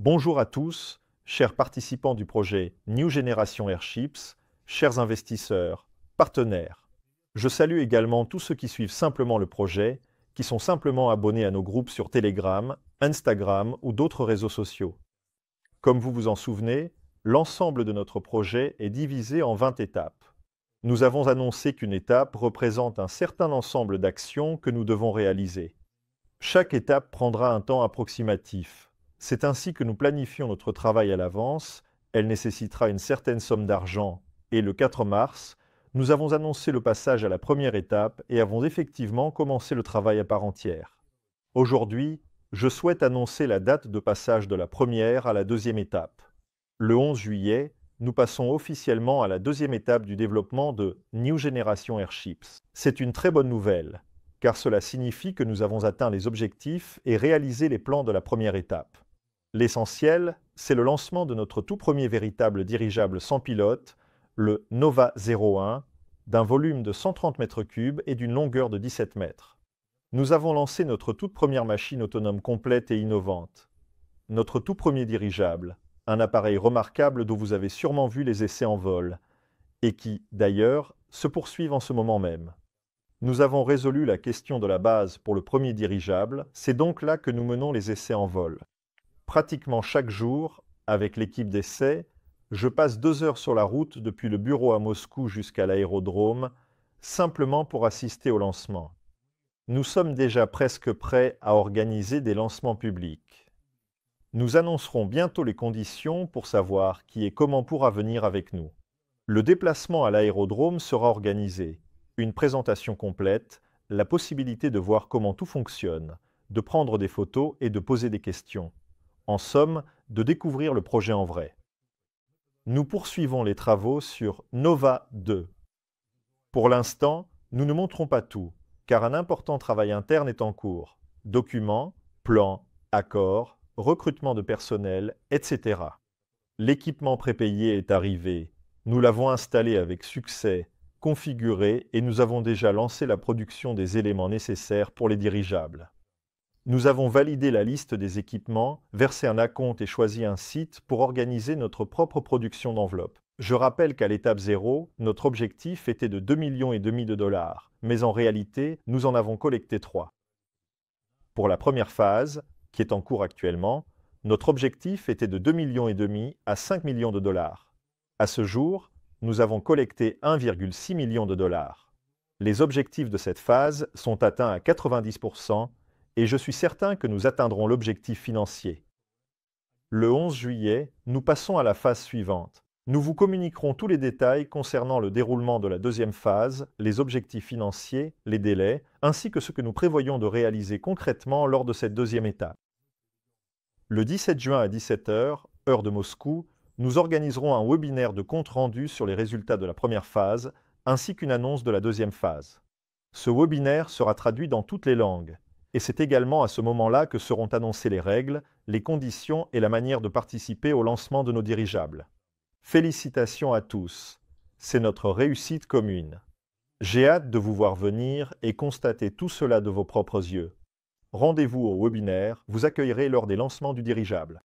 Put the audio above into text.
Bonjour à tous, chers participants du projet New Generation Airships, chers investisseurs, partenaires. Je salue également tous ceux qui suivent simplement le projet, qui sont simplement abonnés à nos groupes sur Telegram, Instagram ou d'autres réseaux sociaux. Comme vous vous en souvenez, l'ensemble de notre projet est divisé en 20 étapes. Nous avons annoncé qu'une étape représente un certain ensemble d'actions que nous devons réaliser. Chaque étape prendra un temps approximatif. C'est ainsi que nous planifions notre travail à l'avance. Elle nécessitera une certaine somme d'argent et le 4 mars, nous avons annoncé le passage à la première étape et avons effectivement commencé le travail à part entière. Aujourd'hui, je souhaite annoncer la date de passage de la première à la deuxième étape. Le 11 juillet, nous passons officiellement à la deuxième étape du développement de New Generation Airships. C'est une très bonne nouvelle, car cela signifie que nous avons atteint les objectifs et réalisé les plans de la première étape. L'essentiel, c'est le lancement de notre tout premier véritable dirigeable sans pilote, le Nova 01, d'un volume de 130 mètres cubes et d'une longueur de 17 mètres. Nous avons lancé notre toute première machine autonome complète et innovante. Notre tout premier dirigeable, un appareil remarquable dont vous avez sûrement vu les essais en vol, et qui, d'ailleurs, se poursuivent en ce moment même. Nous avons résolu la question de la base pour le premier dirigeable, c'est donc là que nous menons les essais en vol. Pratiquement chaque jour, avec l'équipe d'essais, je passe 2 heures sur la route depuis le bureau à Moscou jusqu'à l'aérodrome, simplement pour assister au lancement. Nous sommes déjà presque prêts à organiser des lancements publics. Nous annoncerons bientôt les conditions pour savoir qui et comment pourra venir avec nous. Le déplacement à l'aérodrome sera organisé. Une présentation complète, la possibilité de voir comment tout fonctionne, de prendre des photos et de poser des questions. En somme, de découvrir le projet en vrai. Nous poursuivons les travaux sur Nova 2. Pour l'instant, nous ne montrons pas tout, car un important travail interne est en cours. Documents, plans, accords, recrutement de personnel, etc. L'équipement prépayé est arrivé. Nous l'avons installé avec succès, configuré et nous avons déjà lancé la production des éléments nécessaires pour les dirigeables. Nous avons validé la liste des équipements, versé un acompte et choisi un site pour organiser notre propre production d'enveloppes. Je rappelle qu'à l'étape 0, notre objectif était de 2,5 millions de dollars, mais en réalité, nous en avons collecté 3. Pour la première phase, qui est en cours actuellement, notre objectif était de 2,5 millions à 5 millions de dollars. À ce jour, nous avons collecté 1,6 million de dollars. Les objectifs de cette phase sont atteints à 90% et je suis certain que nous atteindrons l'objectif financier. Le 11 juillet, nous passons à la phase suivante. Nous vous communiquerons tous les détails concernant le déroulement de la deuxième phase, les objectifs financiers, les délais, ainsi que ce que nous prévoyons de réaliser concrètement lors de cette deuxième étape. Le 17 juin à 17 h, heure de Moscou, nous organiserons un webinaire de compte-rendu sur les résultats de la première phase, ainsi qu'une annonce de la deuxième phase. Ce webinaire sera traduit dans toutes les langues, et c'est également à ce moment-là que seront annoncées les règles, les conditions et la manière de participer au lancement de nos dirigeables. Félicitations à tous, c'est notre réussite commune. J'ai hâte de vous voir venir et constater tout cela de vos propres yeux. Rendez-vous au webinaire, vous accueillerez lors des lancements du dirigeable.